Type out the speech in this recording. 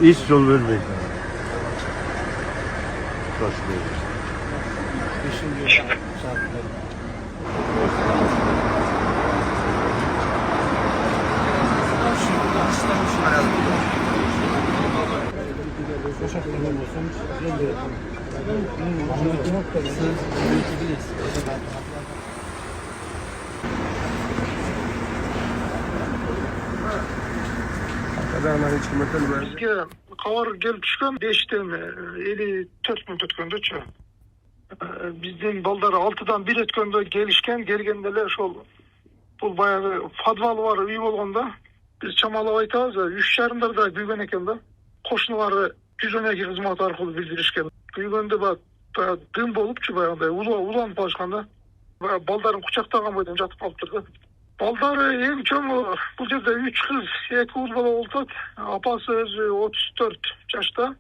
Hiç yol vermeyin. Karşılayın. Bizga xabar kelib tushgan 5dan 54 minut o'tganda bizning baldar 6dan 1 o'tganda kelgandalar ошол бул баягы подвал бар үй болгондо биз чамалап айтабыз 3:30 күйгөн экен да. Кошуналары 112 кызматы аркылуу билдиришкен. Күйгөндө баягы дым болупчу баягындай уланып калышкан да. Балдарын кучактаган бойдон жатып калыптыр да. Балдары эң чоң бул жерде 3 кыз, 2 уул бала болуп атат. Апасы өзү 34 жашта.